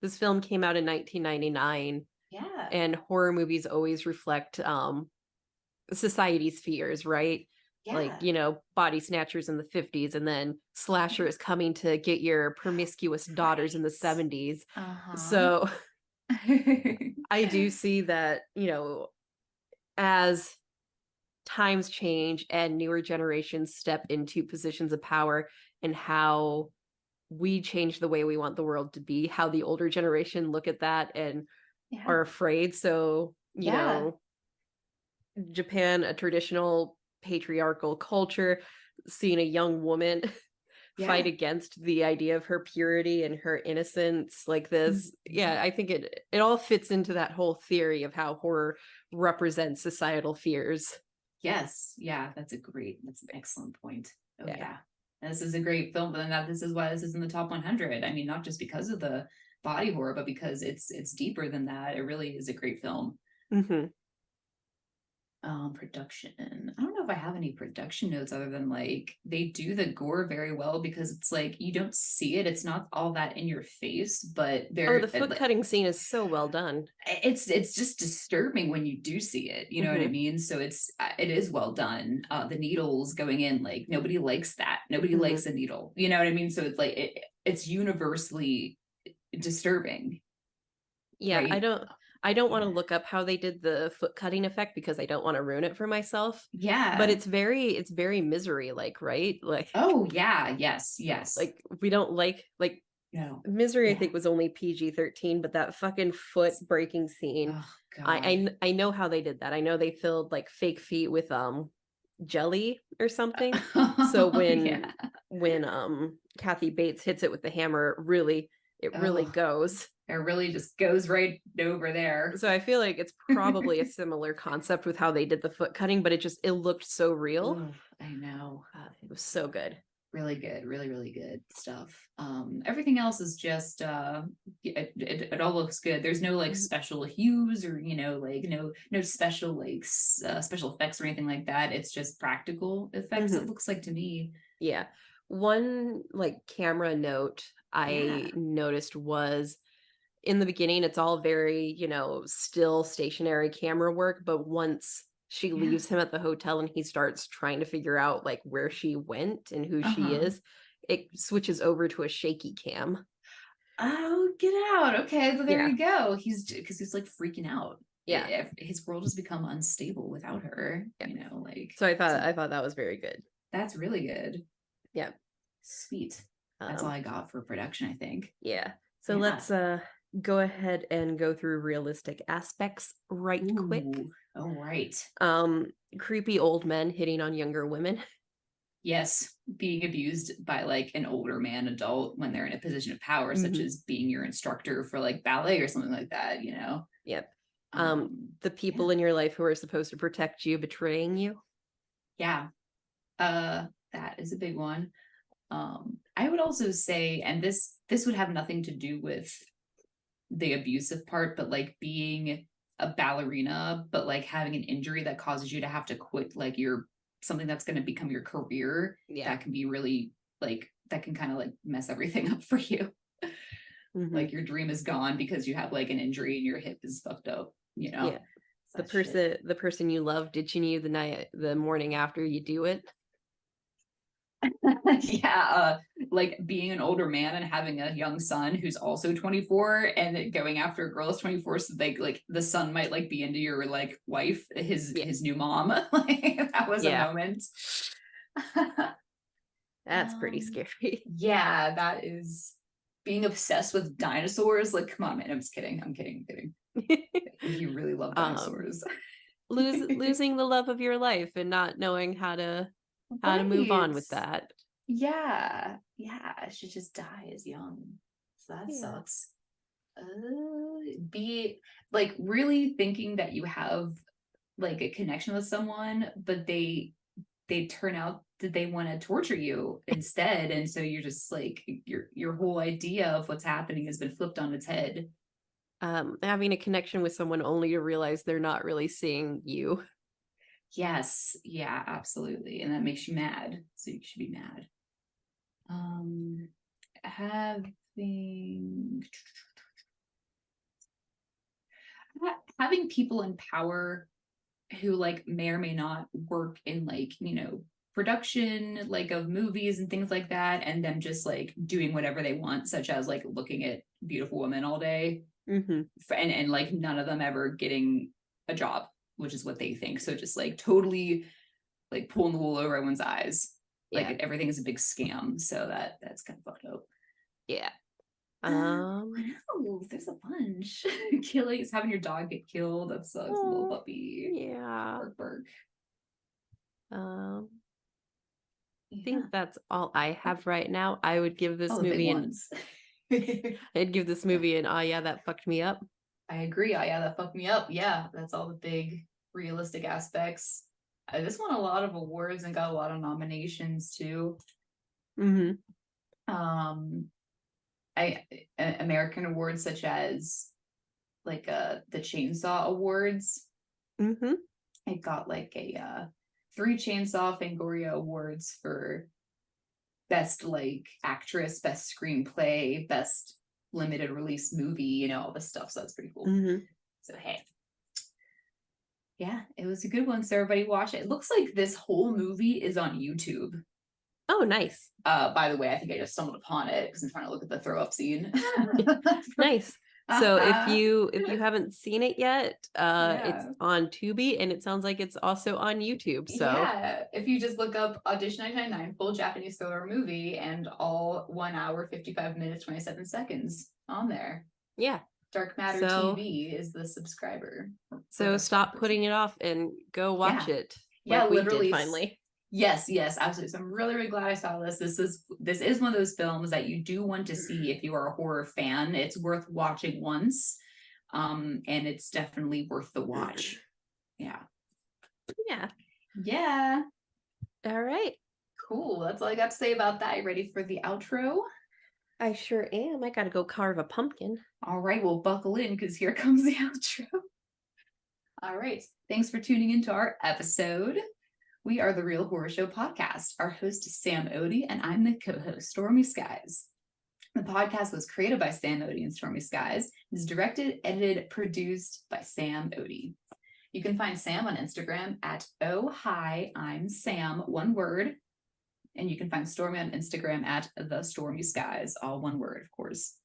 this film came out in 1999 Yeah. and horror movies always reflect society's fears, right? Like, Yeah. body snatchers in the 50s and then slasher is coming to get your promiscuous daughters in the Right. 70s. Uh-huh. So I do see that, as times change and newer generations step into positions of power and how we change the way we want the world to be, how the older generation look at that and Yeah. are afraid. So, Yeah. Japan, a traditional patriarchal culture, seeing a young woman fight Yeah. against the idea of her purity and her innocence like this. Mhm. Yeah, I think it all fits into that whole theory of how horror represents societal fears. Yes. Yeah. That's an excellent point. Oh Yeah. yeah. And this is a great film, but then this is why this is in the top 100. I mean, not just because of the body horror, but because it's deeper than that. It really is a great film. Hmm. Production. I don't know if I have any production notes other than like they do the gore very well because it's like you don't see it. It's not all that in your face, but Oh, the foot cutting scene is so well done. it's just disturbing when you do see it. You know what I Hmm. mean? So it is well done. The needles going in, like nobody likes that. Nobody Hmm. likes a needle. You know what I mean? So it's like it's universally disturbing, Yeah, I right? don't I don't want to Yeah. look up how they did the foot cutting effect because I don't want to ruin it for myself. But Yeah. it's very misery like, right? Like Oh yeah. Yes. Yes. like we don't like No. Misery I Yeah. think was only PG-13, but that fucking foot breaking scene, Oh I, God. I I know how they did that. I know they filled like fake feet with jelly or something. So Yeah. when Kathy Bates hits it with the hammer, it really Oh, goes. it really just goes right over there. So I feel like it's probably a similar concept with how they did the foot cutting, but it looked so real. Ooh, I know. It was so good. Really good, really, really good stuff. Everything else is just it all looks good. There's no like Mhm. special hues or like no special like special effects or anything like that. It's just practical effects, it Mhm. looks like to me. Yeah. One like camera note Yeah. I noticed was in the beginning, it's all very, still stationary camera work. But once she Yeah. leaves him at the hotel and he starts trying to figure out like where she went and who she Uh-huh. is, it switches over to a shaky cam. Oh, get out. Okay, well, there Yeah. you go. He's because he's like freaking out. Yeah. His world has become unstable without her, Yeah. like So I thought so I thought that was very good. that's really good. Yeah. Sweet. That's all Um, I got for production, I think. yeah. So Yeah. let's go ahead and go through realistic aspects right quick. Ooh, all right. Um, Creepy old men hitting on younger women. Yes, being abused by like an older man adult when they're in a position of power, such Hmm. as being your instructor for like ballet or something like that, Yep. The Yeah. people in your life who are supposed to protect you betraying you. Yeah. That is a big one. I would also say, and this would have nothing to do with the abusive part, but like being a ballerina, but like having an injury that causes you to have to quit like your something that's going to become your career, Yeah. that can be really like that can kind of like mess everything up for you. Hmm. Like your dream is gone because you have like an injury and your hip is fucked up, Yeah. The Such shit. person you love ditching you the morning after you do it. Yeah, like being an older man and having a young son who's also 24 and going after a girl who's 24 so they like the son might like be into your like wife, Yeah. his new mom. Like that was a Yeah. moment. That's pretty scary. Yeah, that is being obsessed with dinosaurs. Like, come on, man. I'm just kidding. I'm kidding. I'm kidding. He really loved um dinosaurs. losing the love of your life and not knowing how to move on with Right. that. Yeah. Yeah. She just dies young. So that Yeah. sucks. Be like really thinking that you have like a connection with someone, but they turn out that they want to torture you instead, and so you're just like your whole idea of what's happening has been flipped on its head. Having a connection with someone only to realize they're not really seeing you. Yes, yeah, absolutely, and that makes you mad, so you should be mad. Having having people in power who like may or may not work in like production like of movies and things like that, and them just like doing whatever they want, such as like looking at beautiful women all day, and like none of them ever getting a job, which is what they think. So just like totally like pulling the wool over everyone's eyes, like Yeah. everything is a big scam. So that's kind of fucked up. Yeah. What else? There's a bunch. Killings, having your dog get killed. That sucks. A little puppy. Yeah. Bark, bark. I Yeah. think that's all I have right now. I would give this All the big movie ones. I'd give this movie an oh yeah, that fucked me up. I agree. Oh, yeah, that fucked me up. Yeah, that's all the big realistic aspects. This won a lot of awards and got a lot of nominations too. Um, American awards such as like the Chainsaw Awards. It got like a 3 Chainsaw Fangoria awards for best like actress, best screenplay, best limited release movie, all this stuff. So that's pretty cool. So hey, yeah, it was a good one. So everybody watch it. It looks like this whole movie is on YouTube. Oh, nice. By the way, I think I just stumbled upon it because I'm trying to look at the throw up scene. Nice. So if you haven't seen it yet, Yeah. it's on Tubi, and it sounds like it's also on YouTube. So yeah, if you just look up Audition 1999 full Japanese thriller movie, and all 1 hour 55 minutes 27 seconds on there. Yeah. Dark Matter TV is the subscriber. So stop putting it off and go watch it. Yeah, like literally. We did finally. Yes, absolutely. So I'm really, really glad I saw this. This is one of those films that you do want to see if you are a horror fan. It's worth watching once. And it's definitely worth the watch. Yeah. Yeah. All right. Cool. That's all I got to say about that. You ready for the outro? I sure am. I gotta go carve a pumpkin. All right, well, buckle in because here comes the outro. All right. Thanks for tuning into our episode. We are the Real Horror Show podcast. Our host is Sam Odie, and I'm the co-host, Stormy Skies. The podcast was created by Sam Odie and Stormy Skies. It's directed, edited, produced by Sam Odie. You can find Sam on Instagram at oh hi, I'm Sam, one word. And you can find Stormy on Instagram at the Stormy Skies, all one word, of course.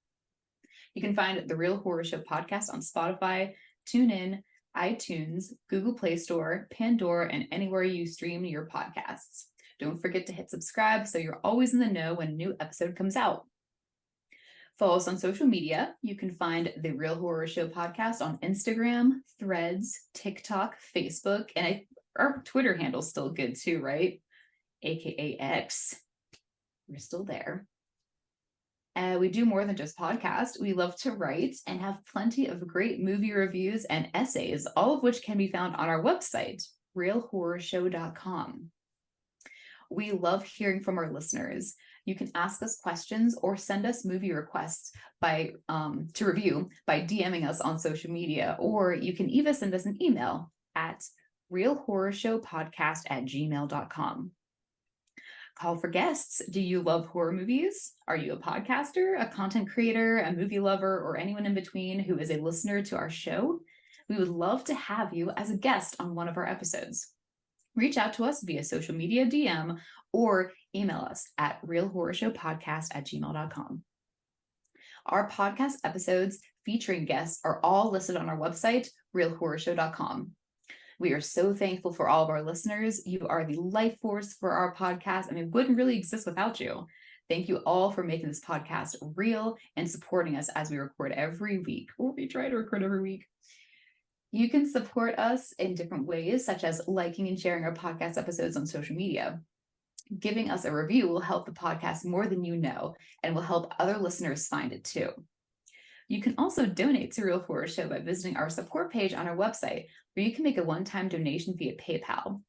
You can find the Real Horror Show podcast on Spotify, TuneIn, iTunes, Google Play Store, Pandora, and anywhere you stream your podcasts. Don't forget to hit subscribe so you're always in the know when a new episode comes out. Follow us on social media. You can find the Real Horror Show podcast on Instagram, Threads, TikTok, Facebook, and our Twitter handle's still good too, right? AKA X. We're still there. We do more than just podcasts. We love to write and have plenty of great movie reviews and essays, all of which can be found on our website, realhorrorshow.com. We love hearing from our listeners. You can ask us questions or send us movie requests to review by DMing us on social media, or you can even send us an email at realhorrorshowpodcast@gmail.com. Call for guests. Do you love horror movies? Are you a podcaster, a content creator, a movie lover, or anyone in between who is a listener to our show? We would love to have you as a guest on one of our episodes. Reach out to us via social media DM or email us at realhorrorshowpodcast@gmail.com. Our podcast episodes featuring guests are all listed on our website, realhorrorshow.com. We are so thankful for all of our listeners. You are the life force for our podcast, and it wouldn't really exist without you. Thank you all for making this podcast real and supporting us as we record every week, or we try to record every week. You can support us in different ways, such as liking and sharing our podcast episodes on social media. Giving us a review will help the podcast more than you know, and will help other listeners find it too. You can also donate to Real Horror Show by visiting our support page on our website, where you can make a one-time donation via PayPal.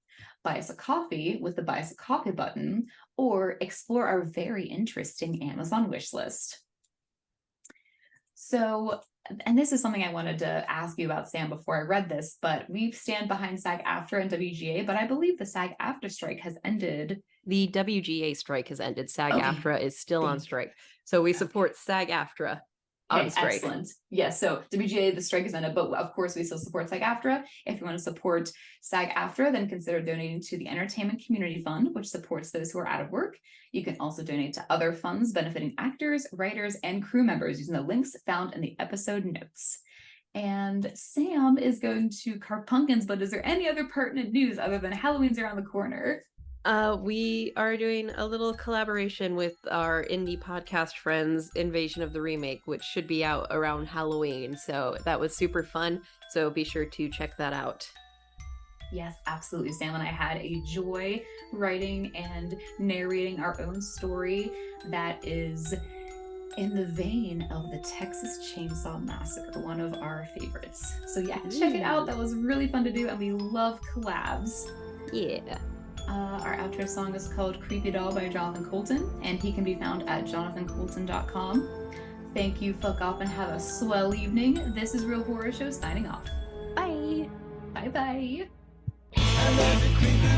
Buy us a coffee with the Buy Us a Coffee button, or explore our very interesting Amazon wish list. So, and this is something I wanted to ask you about, Sam, before I read this, but we stand behind SAG-AFTRA and WGA, but I believe the SAG-AFTRA strike has ended. The WGA strike has ended. SAG-AFTRA is still on strike. So we support SAG-AFTRA on strike. Excellent. Yes, so WGA, the strike is ended, but of course we still support SAG-AFTRA. If you want to support SAG-AFTRA, then consider donating to the Entertainment Community Fund, which supports those who are out of work. You can also donate to other funds benefiting actors, writers, and crew members using the links found in the episode notes. And Sam is going to carve pumpkins, but is there any other pertinent news other than Halloween's around the corner? We are doing a little collaboration with our indie podcast friends, Invasion of the Remake, which should be out around Halloween. So that was super fun. So be sure to check that out. Yes, absolutely. Sam and I had a joy writing and narrating our own story that is in the vein of the Texas Chainsaw Massacre, one of our favorites. So yeah, check it out. That was really fun to do, and we love collabs. Yeah. Our outro song is called Creepy Doll by Jonathan Colton, and he can be found at jonathancolton.com. Thank you, fuck off, and have a swell evening. This is Real Horror Show signing off. Bye. Bye-bye. I love the creepy